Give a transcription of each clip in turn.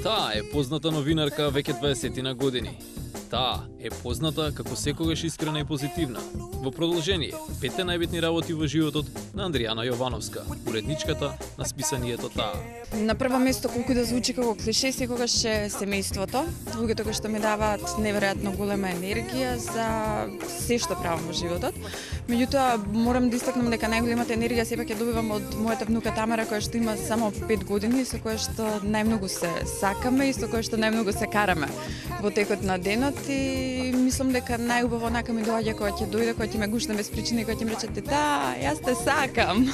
Таа е позната новинарка веќе 20 на години. Таа е позната како секогаш искрена и позитивна. Во продолжение, 5 најбитни работи во животот на Андријана Јовановска, уредничката на списанието Таа. На прво место, колку да звучи како клише, секогаш е семејството. Луѓето кои што ми даваат неверојатно голема енергија за се што правам во животот. Меѓутоа, морам да истакнам дека најголемата енергија сепак ја добивам од мојата внука Тамара, која што има само 5 години, со која што најмногу се сакаме и со која што најмногу се караме во текот на денот, и мислам дека најубаво онака ми доаѓа кога ќе дојде, кога ќе ме гушне без причина и кога ќе ми рече тета, јас те сакам.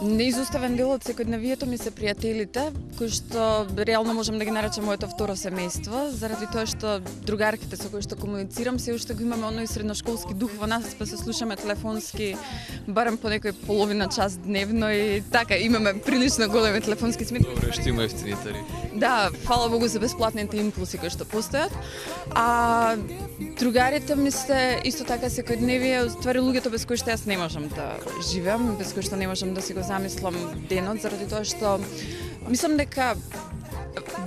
Неизоставен дел од секојдневието ми се пријателите, кои што реално можам да ги наречам моето второ семејство, заради тоа што другарките со кои што комуницирам се уште го имаме оној средношколски дух во нас, па се слушаме телефонски барем по некој половина час дневно и така имаме прилично големи телефонски сметки. Добре, што има ефтини тарифи. Да, фала Богу за бесплатните импулси кои што постојат. А другарите ми се исто така секојдневие, ствари луѓето без кои што јас не можам да живеам, без кои што не можам да си го замислам денот, заради тоа што мислам дека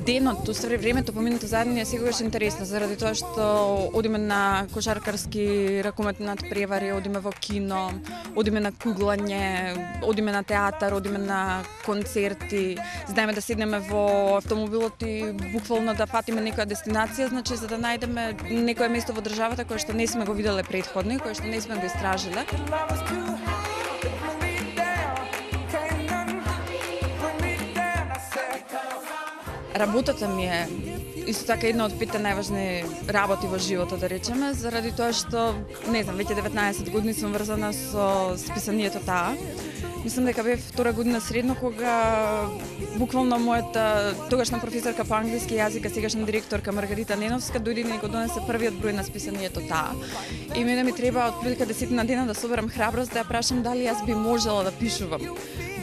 денот, уствари времето поминато заедно е секогаш интересно, заради тоа што одиме на кошаркарски ракумет надпревари, одиме во кино, одиме на куглање, одиме на театар, одиме на концерти, знаеме да седнеме во автомобилот и буквално да фатиме некоја дестинација, значи за да најдеме некое место во државата кое што не сме го виделе претходно и кое што не сме го истражиле. Работата ми е исто така една од 5 најважни работи во животот, да речеме, заради тоа што, не знам, веќе 19 години сум врзана со списанието Таа. Мислам дека бев втора година средно кога буквално мојата тогашна професорка по англиски јазик, а сегашна директорка Маргарита Неновска дојде и го донесе првиот број на списанието Таа. И мене ми треба отприлика 10 дена да соберам храброст да ја прашам дали јас би можела да пишувам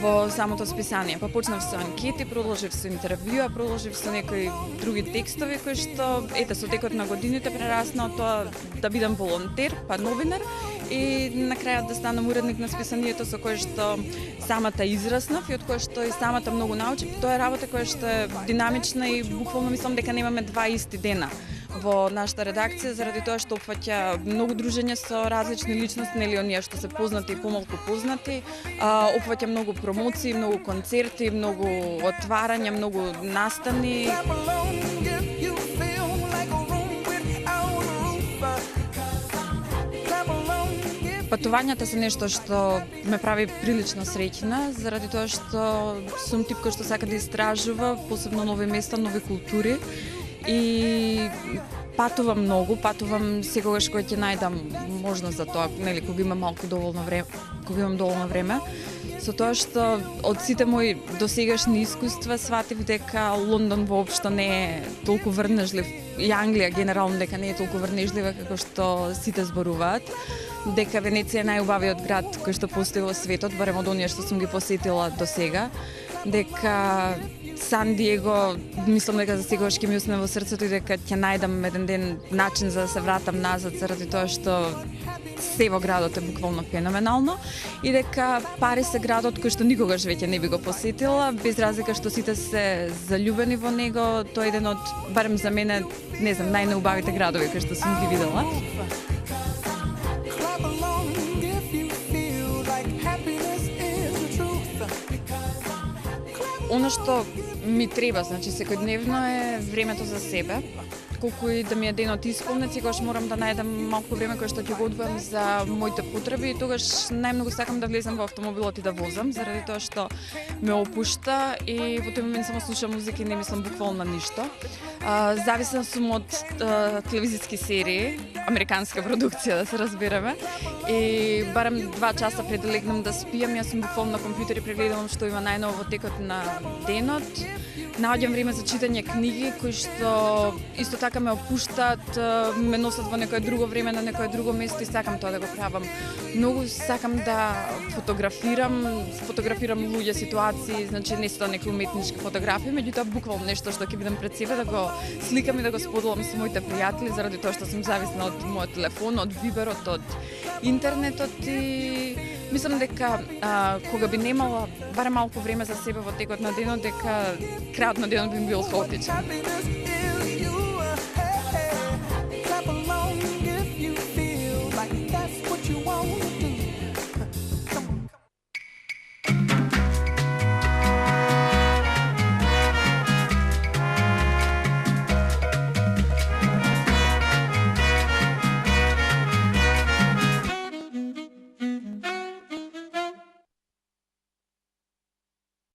во самото списание. Па почнав со анкети, продолжив со интервјуа, продолжив со некои други текстови кои што со текот на годините прерасна од тоа да бидам волонтер, па новинар и на крајот да станам уредник на списанието со кое што самата израснав и од кое што и самата многу научив. Тоа е работа која што е динамична и буквално мислам дека немаме два исти дена во нашата редакција, заради тоа што опфаќа многу дружење со различни личности, нели оние што се познати и помалку познати, опфаќа многу промоции, многу концерти, многу отварања, многу настани. Патувањата се нешто што ме прави прилично среќна, заради тоа што сум тип кој што сака да истражува, посебно нови места, нови култури. И патувам многу, патувам секогаш кога ќе најдам можност за тоа, нели, кога имам малку доволно време, кога имам доволно време. Со тоа што од сите мои досегашни искуства сватив дека Лондон воопшто не е толку врнежлив и Англија генерално дека не е толку врнежлива како што сите зборуваат, дека Венеција е најубавиот град кој што постои во светот, барем од оние што сум ги посетила до сега, дека Сан Диего, мислам дека за секогаш ќе ми остане во срцето и дека ќе најдам еден ден начин за да се вратам назад, заради тоа што се во градот е буквално феноменално и дека Париз е градот кој што никогаш веќе не би го посетила, без разлика што сите се заљубени во него, тоа е еден од, барем за мене, не знам, најнеубавите градови кои што сум ги видела. Оно што ми треба, значи секојдневно е времето за себе. Колку и да ми е денот исполнет, секогаш морам да најдам малку време кое што ќе го одвојам за моите потреби и тогаш најмногу сакам да влезам во автомобилот и да возам, заради тоа што ме опушта и во тој момент само слушам музика и не мислам буквално на ништо. Зависна сум од телевизиски серии, американска продукција да се разбереме, и барем 2 часа пред да легнам да спијам, јас сум буквално на компјутер и прегледувам што има најново во текот на денот. Наоѓам време за читање книги кои што исто така ме опуштаат, ме носат во некое друго време, на некое друго место и сакам тоа да го правам. Многу сакам да фотографирам луѓе, ситуации, значи не се тоа некои уметнички фотографии, меѓутоа буквално нешто што ќе видам пред себе да го сликам и да го споделам со моите пријатели, заради тоа што сум зависна од од мојот телефон, од виберот, од интернетот и мислам дека кога би немала барем малку време за себе во текот на денот, дека крајот на денот би ми бил хаотичен.